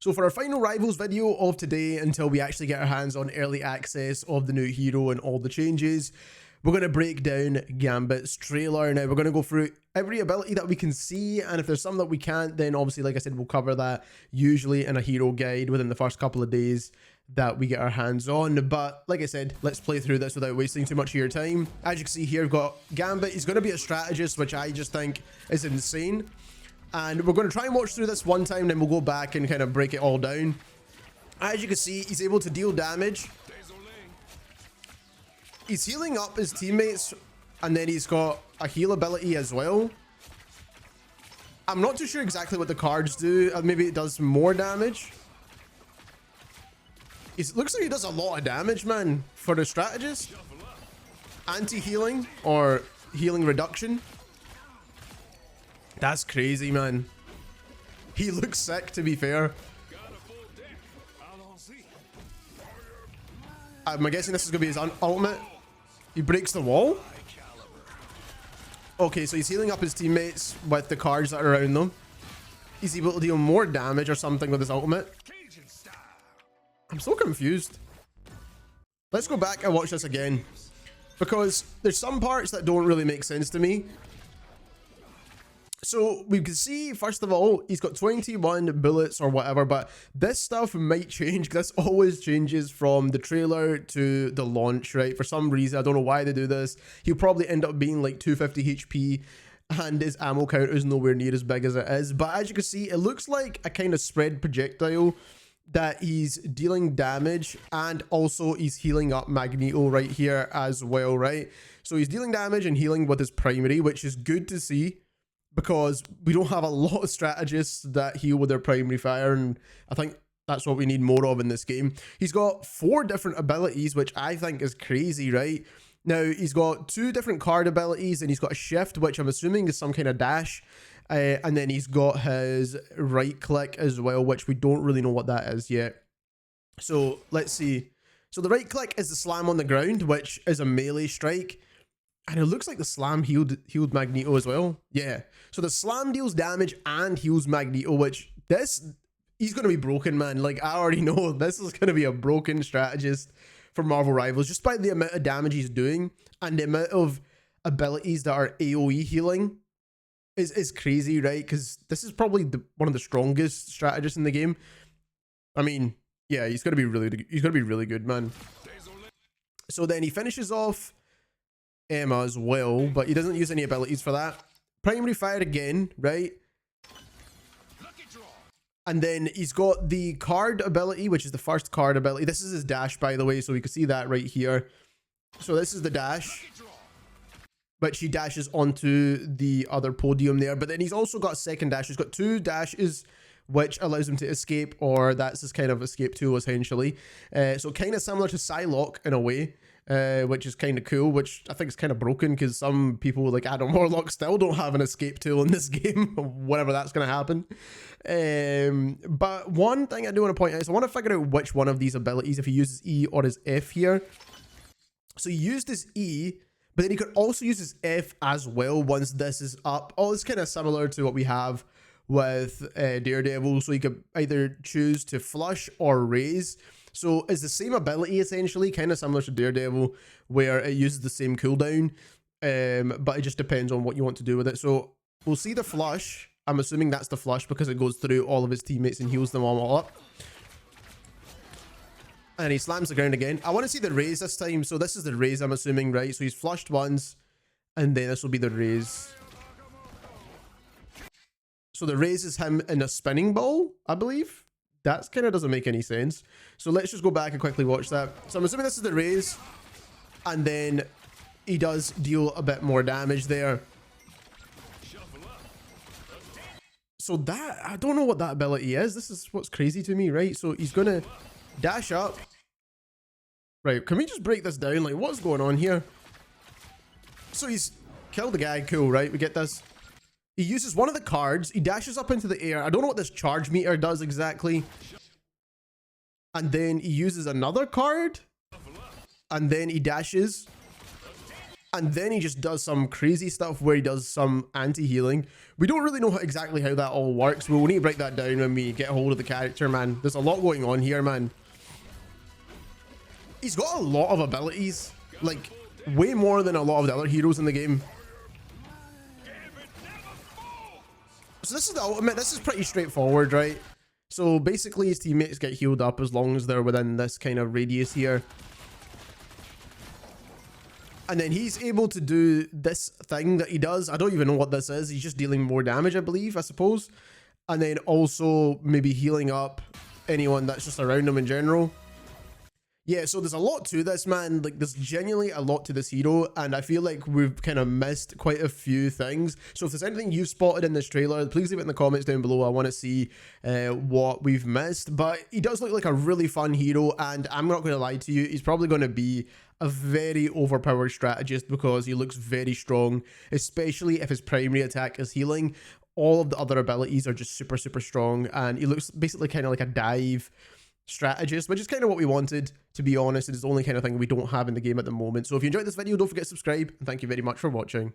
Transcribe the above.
So for our final Rivals video of today, until we actually get our hands on early access of the new hero and all the changes, we're going to break down Gambit's trailer. Now we're going to go through every ability that we can see, and if there's some that we can't, then obviously, like I said, we'll cover that usually in a hero guide within the first couple of days that we get our hands on. But like I said, let's play through this without wasting too much of your time. As you can see here, we've got Gambit. He's going to be a strategist, which I just think is insane. And we're going to try and watch through this one time, then we'll go back and kind of break it all down. As you can see, he's able to deal damage. He's healing up his teammates, and then he's got a heal ability as well. I'm not too sure exactly what the cards do. Maybe it does more damage. It looks like he does a lot of damage, man, for the strategist. Anti-healing or healing reduction. That's crazy, man. He looks sick, to be fair. I'm guessing this is going to be his ultimate. He breaks the wall. Okay, so he's healing up his teammates with the cards that are around them. He's able to deal more damage or something with his ultimate. I'm so confused. Let's go back and watch this again, because there's some parts that don't really make sense to me. So we can see, first of all, he's got 21 bullets or whatever, but this stuff might change. This always changes from the trailer to the launch, right? For some reason, I don't know why they do this. He'll probably end up being like 250 HP, and his ammo counter is nowhere near as big as it is. But as you can see, it looks like a kind of spread projectile that he's dealing damage, and also he's healing up Magneto right here as well, right? So he's dealing damage and healing with his primary, which is good to see, because we don't have a lot of strategists that heal with their primary fire, and I think that's what we need more of in this game. He's got 4 different abilities, which I think is crazy, right? Now, he's got 2 different card abilities, and he's got a shift, which I'm assuming is some kind of dash, and then he's got his right click as well, which we don't really know what that is yet. So let's see. So the right click is the slam on the ground, which is a melee strike. And it looks like the slam healed Magneto as well. Yeah. So the slam deals damage and heals Magneto, which he's going to be broken, man. Like, I already know this is going to be a broken strategist for Marvel Rivals, just by the amount of damage he's doing and the amount of abilities that are AoE healing is crazy, right? Because this is probably one of the strongest strategists in the game. I mean, yeah, he's going to be really good, man. So then he finishes off Emma as well, but he doesn't use any abilities for that. Primary fire again, right? And then he's got the card ability, which is the first card ability. This is his dash, by the way, so we can see that right here. So this is the dash, but she dashes onto the other podium there. But then he's also got a second dash. He's got 2 dashes, which allows him to escape, or that's his kind of escape tool, essentially. So kind of similar to Psylocke in a way. Which is kind of cool, which I think is kind of broken, because some people like Adam Warlock still don't have an escape tool in this game, whatever that's going to happen. But one thing I do want to point out is I want to figure out which one of these abilities, if he uses E or his F here. So he used his E, but then he could also use his F as well once this is up. Oh, it's kind of similar to what we have with Daredevil, so he could either choose to flush or raise. So it's the same ability, essentially, kind of similar to Daredevil, where it uses the same cooldown, but it just depends on what you want to do with it. So we'll see the flush. I'm assuming that's the flush, because it goes through all of his teammates and heals them all up. And he slams the ground again. I want to see the raise this time. So this is the raise, I'm assuming, right? So he's flushed once, and then this will be the raise. So the raise is him in a spinning ball, I believe. That kind of doesn't make any sense. So let's just go back and quickly watch that. So I'm assuming this is the raise, and then he does deal a bit more damage there. So that, I don't know what that ability is. This is what's crazy to me, right? So he's gonna dash up. Right, can we just break this down? Like, what's going on here? So he's killed the guy, cool, right? We get this. He uses one of the cards. He dashes up into the air. I don't know what this charge meter does exactly. And then he uses another card. And then he dashes. And then he just does some crazy stuff where he does some anti-healing. We don't really know exactly how that all works. We'll need to break that down when we get a hold of the character, man. There's a lot going on here, man. He's got a lot of abilities. Like, way more than a lot of the other heroes in the game. So this is the ultimate. This is pretty straightforward, right? So basically his teammates get healed up as long as they're within this kind of radius here. And then he's able to do this thing that he does. I don't even know what this is. He's just dealing more damage, I believe, I suppose. And then also maybe healing up anyone that's just around him in general. Yeah, so there's a lot to this, man. Like, there's genuinely a lot to this hero, and I feel like we've kind of missed quite a few things. So if there's anything you've spotted in this trailer, please leave it in the comments down below. I want to see what we've missed. But he does look like a really fun hero, and I'm not going to lie to you, he's probably going to be a very overpowered strategist because he looks very strong, especially if his primary attack is healing. All of the other abilities are just super, super strong, and he looks basically kind of like a dive strategist, which is kind of what we wanted, to be honest. It is the only kind of thing we don't have in the game at the moment. So if you enjoyed this video, don't forget to subscribe, and thank you very much for watching.